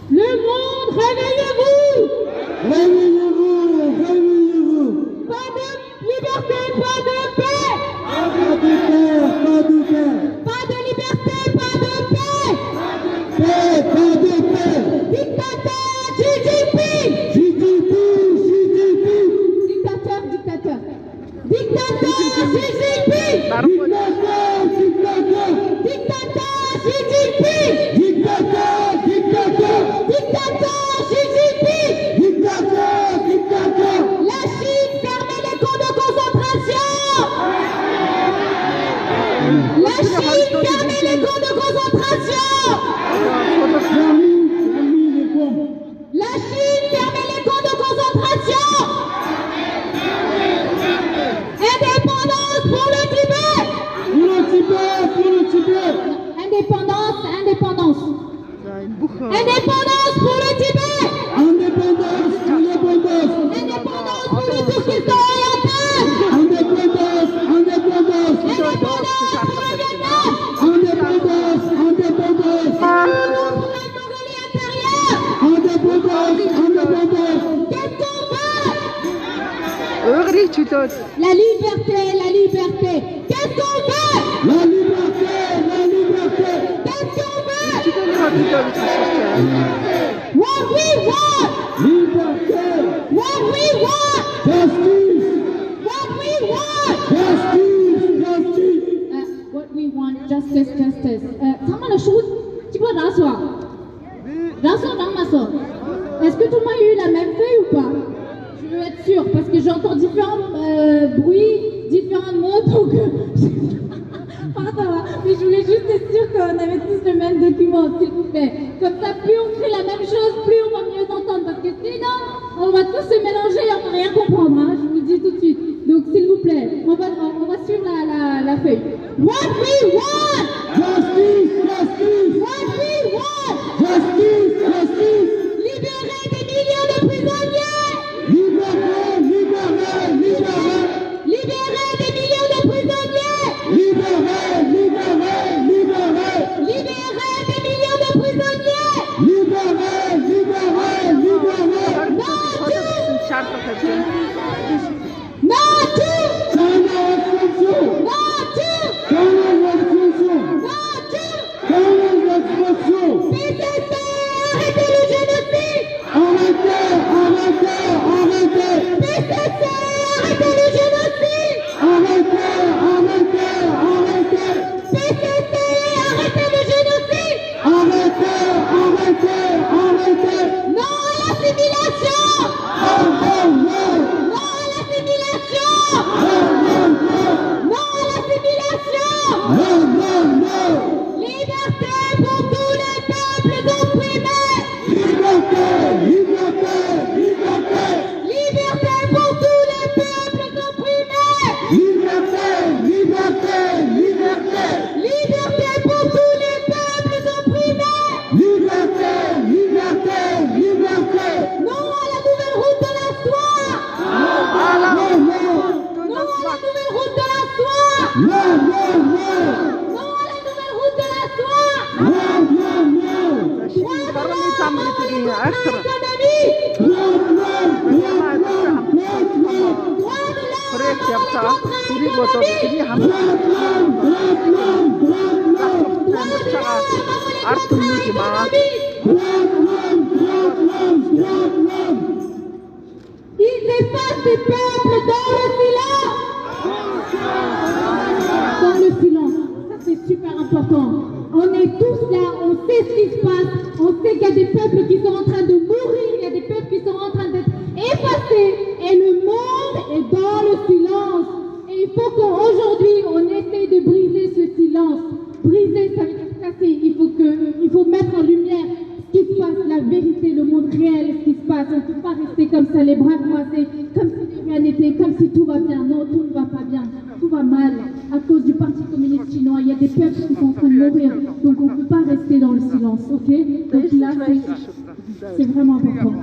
Speaker 1: Le monde, réveillez-vous! Réveillez-vous! Pas de liberté, pas de paix! Pas de liberté, pas de paix! Pas de paix! Dictateur, Xi Jinping! Dictateur! Dictateur, Xi Jinping! Dictateur, Xi Jinping! Dictateur, Xi Jinping! La Chine, fermez les camps de concentration! concentration. La Chine ferme les camps de concentration. Indépendance pour le Tibet. Indépendance. Indépendance pour le Tibet. Indépendance pour le Turkestan oriental. Indépendance pour le Vietnam. Indépendance pour la Mongolie intérieure. Qu'est-ce qu'on veut? La liberté. Qu'est-ce qu'on veut? La liberté. Qu'est-ce qu'on veut? What we want. Liberté. What we want. Justice. What we want. Justice. What we want. Justice. Comment la chose? Tu peux rasseoir. Est-ce que tout le monde a eu la même feuille ou pas? Je veux être sûre parce que j'entends différents bruits, différents mots, donc pardon, mais je voulais juste être sûre qu'on avait tous le même document, s'il vous plaît. Comme ça, plus on crie la même chose, plus on va mieux entendre, parce que sinon, on va tous se mélanger et on va rien comprendre, hein, je vous le dis tout de suite. Donc, s'il vous plaît, on va suivre la feuille. What we want! Justice! What we want! Justice! Libérer des millions de prisonniers! Libérer des millions de prisonniers! Libérer des millions de prisonniers! Arrêtez le génocide! Arrêtez le génocide! Arrêtez le génocide! Non à l'assimilation! Non à l'assimilation! Liberté pour tous les peuples opprimés! Liberté pour tous les peuples opprimés! Liberté pour tous les peuples opprimés! Non à la nouvelle route de la soie! Non à la nouvelle route de la soie! Non à la nouvelle route de la soie! Ils effacent des peuples dans le silence. Ça c'est super important. On est tous là, on sait ce qui se passe, on sait qu'il y a des peuples qui sont en train de mourir, il y a des peuples qui sont en train d'être effacés, et le monde est dans le silence. Et il faut qu'aujourd'hui, on essaye de briser ce silence. Briser, ça veut dire casser. Il faut mettre en lumière ce qui se passe, la vérité, le monde réel, ce qui se passe. On ne peut pas rester comme ça, les bras croisés, comme si rien n'était, comme si tout va bien. Non, tout ne va pas bien. Tout va mal à cause du Parti communiste chinois. Il y a des peuples qui sont en train de mourir. Donc on ne peut pas rester dans le silence, ok? Donc là, c'est vraiment important.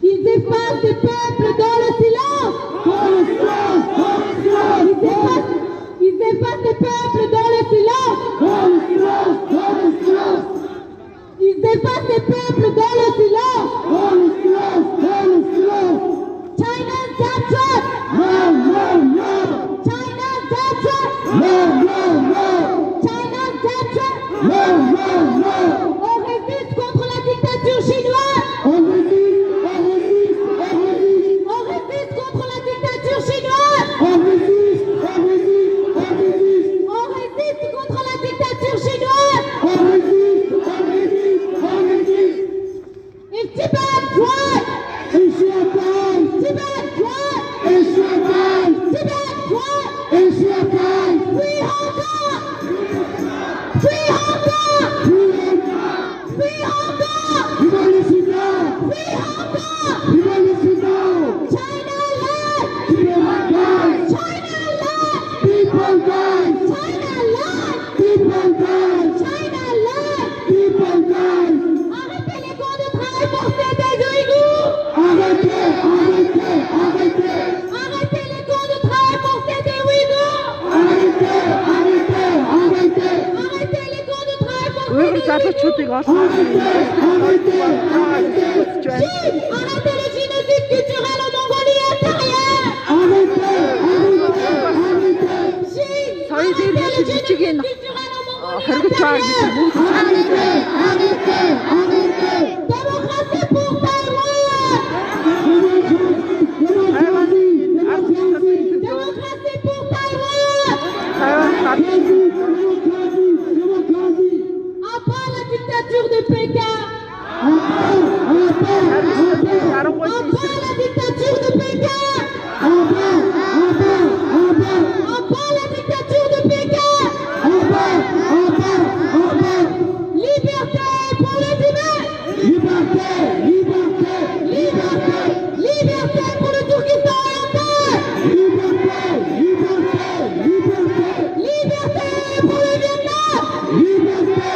Speaker 1: Ils effacent des peuples dans le silence. Ils effacent des peuples dans le silence. Ils effacent des peuples dans le silence. China's captured. China's captured. China's captured. On résiste contre la dictature chinoise. On résiste contre la dictature chinoise. On résiste contre la dictature chinoise. If Tibet drive. Tibet drive. Tibet drive. Free Hong Kong.
Speaker 2: залуучуудыг олон
Speaker 4: Arrêtez le génocide culturel en Mongolie intérieure.
Speaker 2: соёлын жижиг энэ хоригч байгаа гэж бүгд
Speaker 4: Démocratie pour Taïwan. Démocratie pour Taïwan. Après la dictature de Pékin. Après la dictature de Pékin. Après la dictature de Pékin. Liberté pour les humains. Liberté pour le Turkestan oriental. Liberté pour le Vietnam. Liberté pour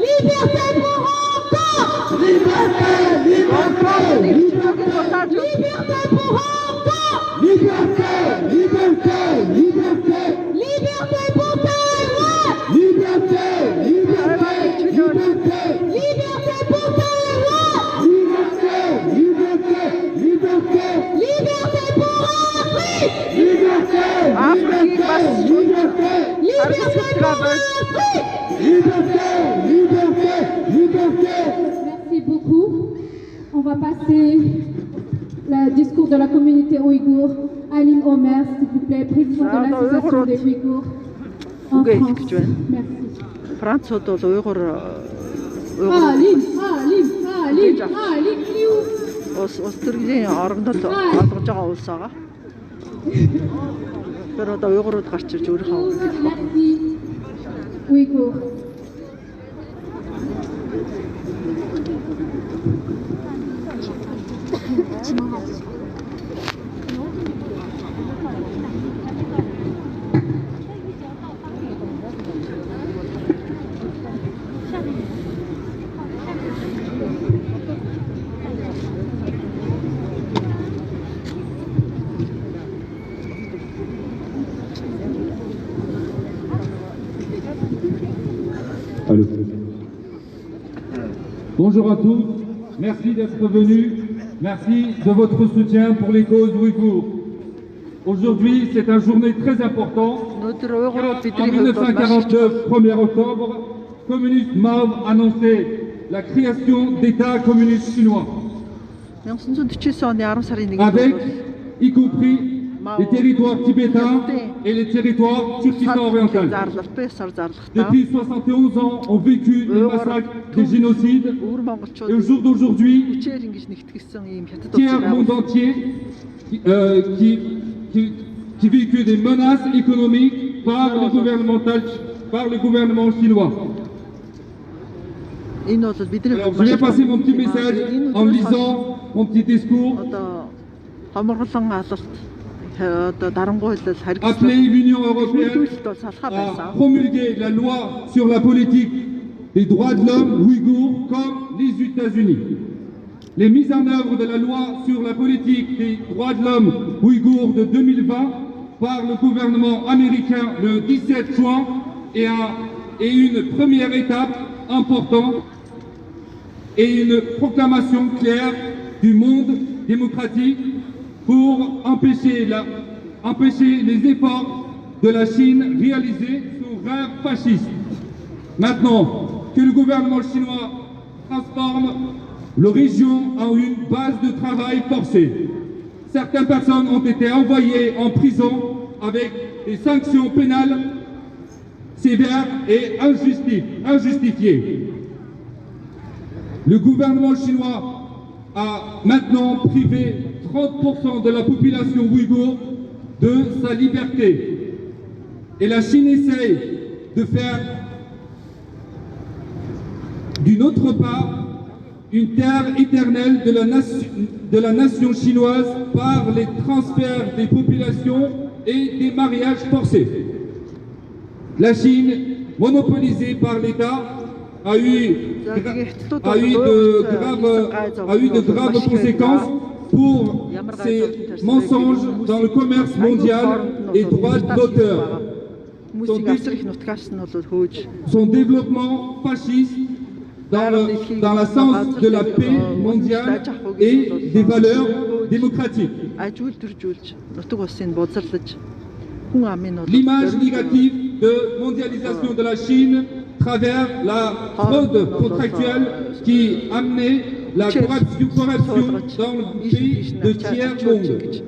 Speaker 4: Liberté pour Hong Kong. Liberté pour Hong Kong. Liberté pour Taïwan. Liberté pour Taïwan. Liberté pour Afrique.
Speaker 2: Afrique
Speaker 4: Liberté pour Afrique.
Speaker 1: Merci beaucoup. On va passer le discours de la communauté ouïghour. Aline Omer, s'il vous plaît, présidente de l'association des Ouïghours en France. Merci.
Speaker 2: Францууд бол уйгур
Speaker 1: Aline Liu.
Speaker 2: улс төрийн оргонод олгож байгаа улс байгаа. Тэр одоо уйгурууд гарч ирж өөрийнхөө
Speaker 1: Merci. Ouïghour.
Speaker 10: Allô. Bonjour à tous, merci d'être venus, merci de votre soutien pour les causes ouïghours. Aujourd'hui, c'est une journée très importante. En 1949, 1er octobre, communiste Mao annonçait la création d'État communiste chinois. Avec, y compris, les territoires tibétains et les territoires turkistan orientaux. Depuis 71 ans, ont vécu des massacres, des génocides. Et au jour d'aujourd'hui, tiers monde entier qui vécu des menaces économiques par le gouvernement chinois. Alors, je vais passer mon petit message en lisant mon petit discours. Appeler l'Union européenne à promulguer la loi sur la politique des droits de l'homme ouïghours comme les États-Unis. Les mises en œuvre de la loi sur la politique des droits de l'homme ouïghours de 2020 par le gouvernement américain le 17 juin est une première étape importante et une proclamation claire du monde démocratique pour empêcher les efforts de la Chine réalisés sous rêve fasciste. Maintenant que le gouvernement chinois transforme la région en une base de travail forcée, certaines personnes ont été envoyées en prison avec des sanctions pénales sévères et injustifiées. Le gouvernement chinois a maintenant privé 30% de la population ouïghour de sa liberté. Et la Chine essaye de faire d'une autre part une terre éternelle de la nation chinoise par les transferts des populations et des mariages forcés. La Chine, monopolisée par l'État, a eu de graves conséquences pour ces mensonges dans le commerce mondial et droits de l'auteur. Son développement fasciste dans le sens de la paix mondiale et des valeurs démocratiques. L'image négative de mondialisation de la Chine travers la fraude contractuelle qui amenait la corruption dans le pays de tiers-monde.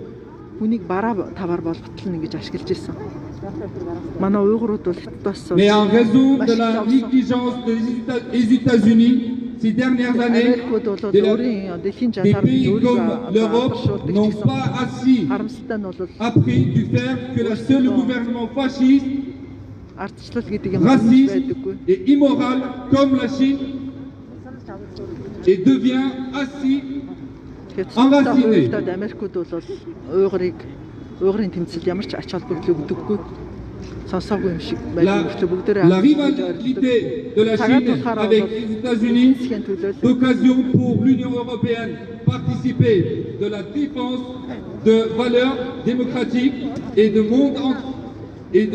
Speaker 10: Mais en raison de la négligence des États-Unis, ces dernières années, des pays comme l'Europe n'ont pas assez appris du fait que le seul gouvernement fasciste, raciste et immoral comme la Chine et devient assez enraciné. La rivalité de la Chine avec les États-Unis, l'occasion pour l'Union européenne de participer de la défense de valeurs démocratiques et de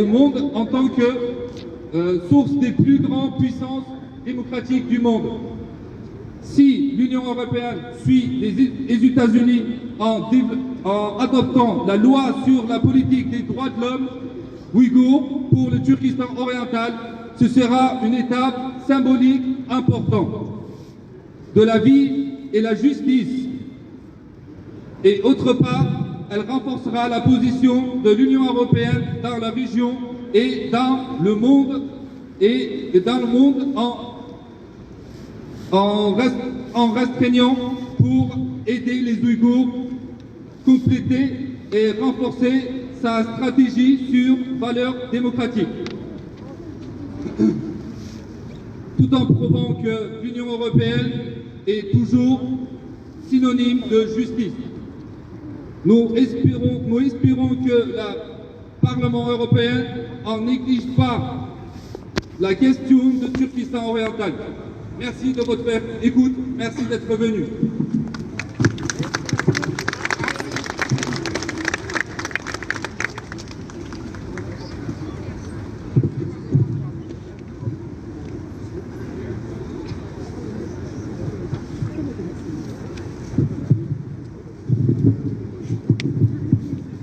Speaker 10: monde en tant que source des plus grandes puissances démocratiques du monde. Si l'Union européenne suit les États-Unis en adoptant la loi sur la politique des droits de l'homme ouïghour pour le Turkestan oriental, ce sera une étape symbolique importante de la vie et la justice. Et autre part, elle renforcera la position de l'Union européenne dans la région et dans le monde en restreignant pour aider les Ouïghours, compléter et renforcer sa stratégie sur valeurs démocratiques. Tout en prouvant que l'Union européenne est toujours synonyme de justice. Nous espérons que le Parlement européen n'en néglige pas la question de Turkestan oriental. Merci de votre écoute, merci d'être venu.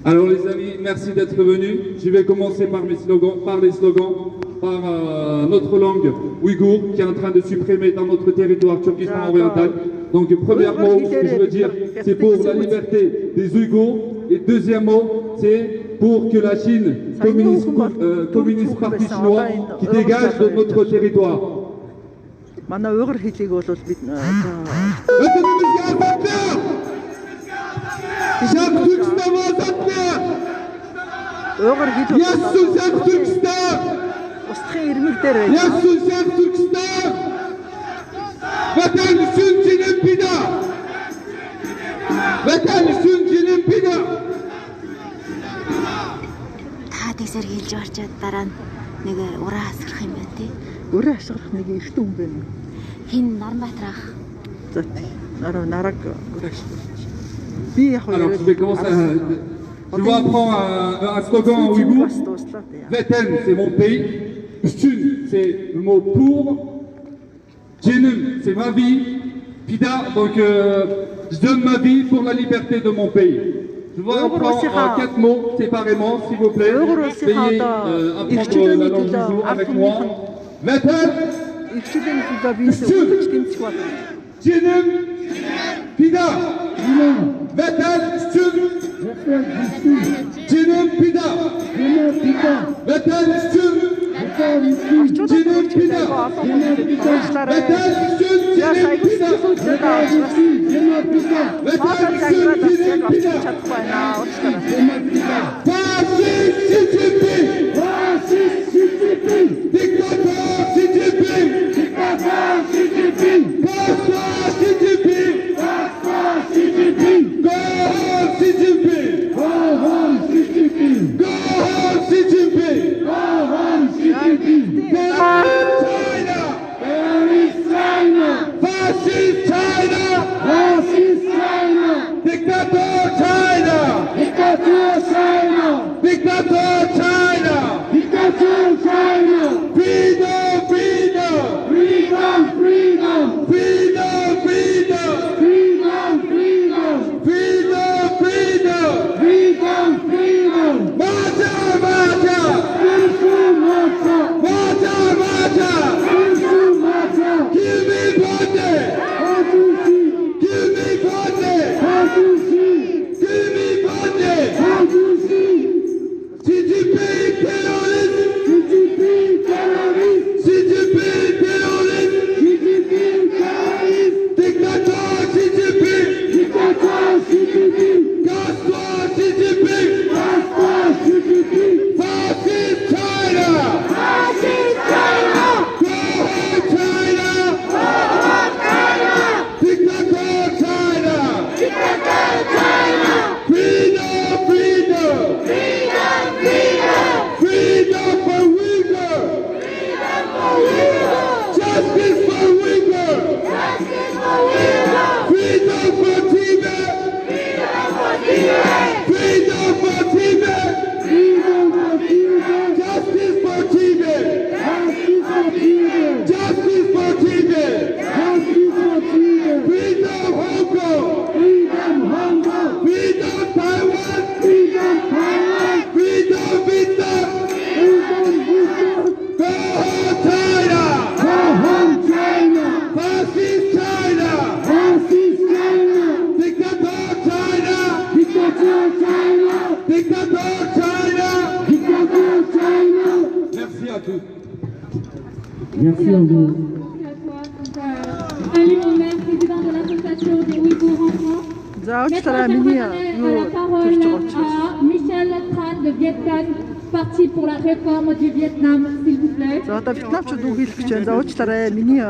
Speaker 10: Alors les amis, merci d'être venus. Je vais commencer par les slogans, par notre langue ouïghour qui est en train de supprimer dans notre territoire Turkestan oriental. Donc premier mot que je veux dire, c'est pour la liberté des Ouïghours. Et deuxième mot, c'est pour que la Chine, communiste parti chinois, qui dégage de notre territoire. Alors je vais commencer je vais apprendre un slogan en ouïghour. Veten, c'est mon pays. Stun, c'est le mot pour. Jenum, c'est ma vie. Pida, donc je donne ma vie pour la liberté de mon pays. Je vais apprendre 4 mots séparément, s'il vous plaît. Veuillez apprendre la langue du jour avec moi. Veten, Stun, Jenum, Pida. Veten, Stun, Jenum, Pida. Veten, Stun, Jenum, Pida. Veten, Stun, Jenum, Pida. China! Merci à vous.
Speaker 1: Ali Omer, président de l'association des Ouïghours en France. Maintenant, j'aimerais donner la parole à Michel Tran de Vietcong, Parti pour la réforme du Vietnam, s'il vous plaît.
Speaker 2: За одоо вьетнамчууд үг хэлэх гэж байна. За уучлаарай. Миний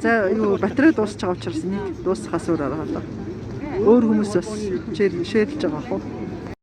Speaker 2: за юу батарей дуусч байгаа учраас энийг дуусгахаас өөр арга. Өөр хүмүүс бас шеэрлж байгаа хөө.